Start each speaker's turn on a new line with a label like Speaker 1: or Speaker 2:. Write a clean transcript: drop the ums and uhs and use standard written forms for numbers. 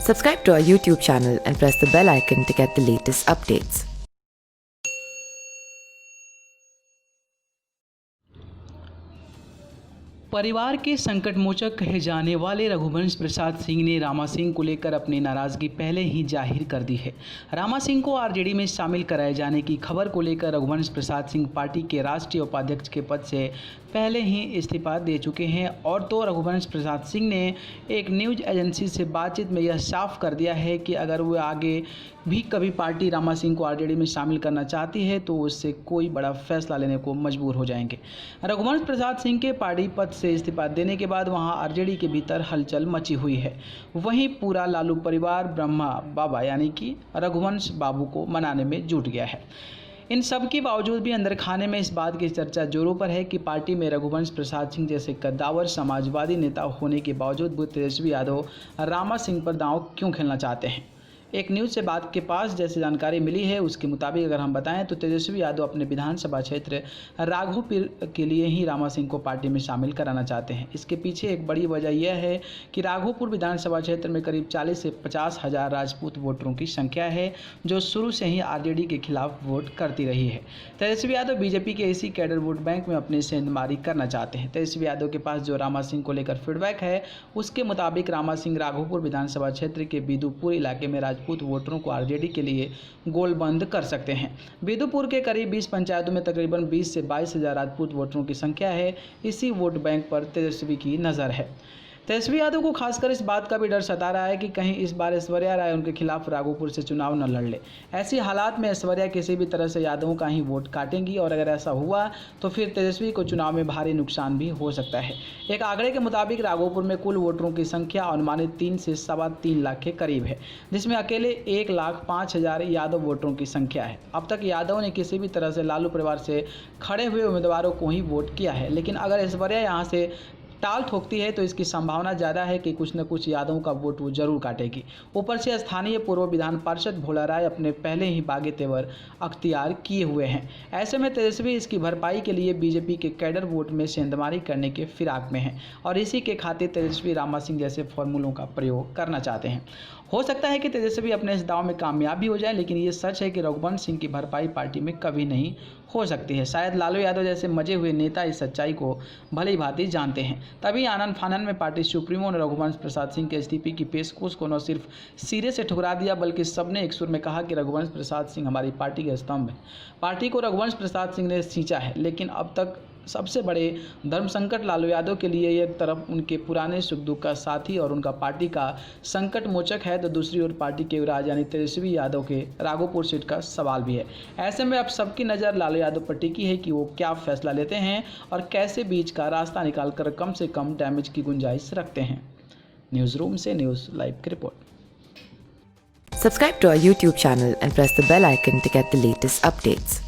Speaker 1: Subscribe to our YouTube channel and press the bell icon to get the latest updates.
Speaker 2: परिवार के संकटमोचक कहे जाने वाले रघुवंश प्रसाद सिंह ने रामा सिंह को लेकर अपनी नाराज़गी पहले ही जाहिर कर दी है। रामा सिंह को आरजेडी में शामिल कराए जाने की खबर को लेकर रघुवंश प्रसाद सिंह पार्टी के राष्ट्रीय उपाध्यक्ष के पद से पहले ही इस्तीफा दे चुके हैं। और तो रघुवंश प्रसाद सिंह ने एक न्यूज़ एजेंसी से बातचीत में यह साफ कर दिया है कि अगर वो आगे भी कभी पार्टी रामा सिंह को आरजेडी में शामिल करना चाहती है तो उससे कोई बड़ा फैसला लेने को मजबूर हो जाएंगे। रघुवंश प्रसाद सिंह के पार्टी पद से इस्तीफा देने के बाद वहां आरजेडी के भीतर हलचल मची हुई है। वहीं पूरा लालू परिवार ब्रह्मा बाबा यानी कि रघुवंश बाबू को मनाने में जुट गया है। इन सब के बावजूद भी अंदर खाने में इस बात की चर्चा जोरों पर है कि पार्टी में रघुवंश प्रसाद सिंह जैसे कद्दावर समाजवादी नेता होने के बावजूद भी तेजस्वी यादव रामा सिंह पर दांव क्यों खेलना चाहते हैं। एक न्यूज़ से बात के पास जैसे जानकारी मिली है उसके मुताबिक अगर हम बताएं तो तेजस्वी यादव अपने विधानसभा क्षेत्र राघोपुर के लिए ही रामा सिंह को पार्टी में शामिल कराना चाहते हैं। इसके पीछे एक बड़ी वजह यह है कि राघोपुर विधानसभा क्षेत्र में करीब 40 से 50 हज़ार राजपूत वोटरों की संख्या है जो शुरू से ही आरजेडी के खिलाफ वोट करती रही है। तेजस्वी यादव बीजेपी के इसी कैडर वोट बैंक में अपनी सेंधमारी करना चाहते हैं। तेजस्वी यादव के पास जो रामा सिंह को लेकर फीडबैक है उसके मुताबिक रामा सिंह राघोपुर विधानसभा क्षेत्र के बिदुपुर इलाके में राजपूत वोटरों को आरजेडी के लिए गोलबंद कर सकते हैं। बिदुपुर के करीब 20 पंचायतों में तकरीबन 20 से 22 हज़ार राजपूत वोटरों की संख्या है। इसी वोट बैंक पर तेजस्वी की नज़र है। तेजस्वी यादव को खासकर इस बात का भी डर सता रहा है कि कहीं इस बार ऐश्वर्या राय उनके खिलाफ राघोपुर से चुनाव न लड़ ले। ऐसी हालात में ऐश्वर्या किसी भी तरह से यादवों का ही वोट काटेंगी और अगर ऐसा हुआ तो फिर तेजस्वी को चुनाव में भारी नुकसान भी हो सकता है। एक आंकड़े के मुताबिक राघोपुर में कुल वोटरों की संख्या अनुमानित 3 से 3.25 लाख के करीब है, जिसमें अकेले 1,05,000 यादव वोटरों की संख्या है। अब तक यादव ने किसी भी तरह से लालू परिवार से खड़े हुए उम्मीदवारों को ही वोट किया है, लेकिन अगर ऐश्वर्या यहाँ से टाल ठोकती है तो इसकी संभावना ज़्यादा है कि कुछ न कुछ यादवों का वोट वो जरूर काटेगी। ऊपर से स्थानीय पूर्व विधान पार्षद भोला राय अपने पहले ही बागे तेवर अख्तियार किए हुए हैं। ऐसे में तेजस्वी इसकी भरपाई के लिए बीजेपी के कैडर वोट में सेंधमारी करने के फिराक में हैं और इसी के खातिर तेजस्वी रामा सिंह जैसे फॉर्मूलों का प्रयोग करना चाहते हैं। हो सकता है कि तेजस्वी अपने इस दाव में कामयाब भी हो जाए, लेकिन ये सच है कि रघुवंश सिंह की भरपाई पार्टी में कभी नहीं हो सकती है। शायद लालू यादव जैसे मजे हुए नेता इस सच्चाई को भली भांति जानते हैं, तभी आनन फानन में पार्टी सुप्रीमो ने रघुवंश प्रसाद सिंह के इस्तीफे की पेशकश को न सिर्फ सिरे से ठुकरा दिया बल्कि सबने एक सुर में कहा कि रघुवंश प्रसाद सिंह हमारी पार्टी के स्तंभ है। पार्टी को रघुवंश प्रसाद सिंह ने सींचा है, लेकिन अब तक सबसे बड़े धर्म संकट लालू यादव के लिए एक तरफ उनके पुराने सुख दुख का साथी और उनका पार्टी का संकट मोचक है तो दूसरी ओर पार्टी के युवराज यानी तेजस्वी यादव के राघोपुर सीट का सवाल भी है। ऐसे में अब सबकी नज़र लालू यादव पर टिकी है कि वो क्या फैसला लेते हैं और कैसे बीच का रास्ता निकालकर कम से कम डैमेज की गुंजाइश रखते हैं। न्यूज़ रूम से न्यूज़ लाइव की report.
Speaker 1: Subscribe to our YouTube channel and press the bell icon to get the latest updates.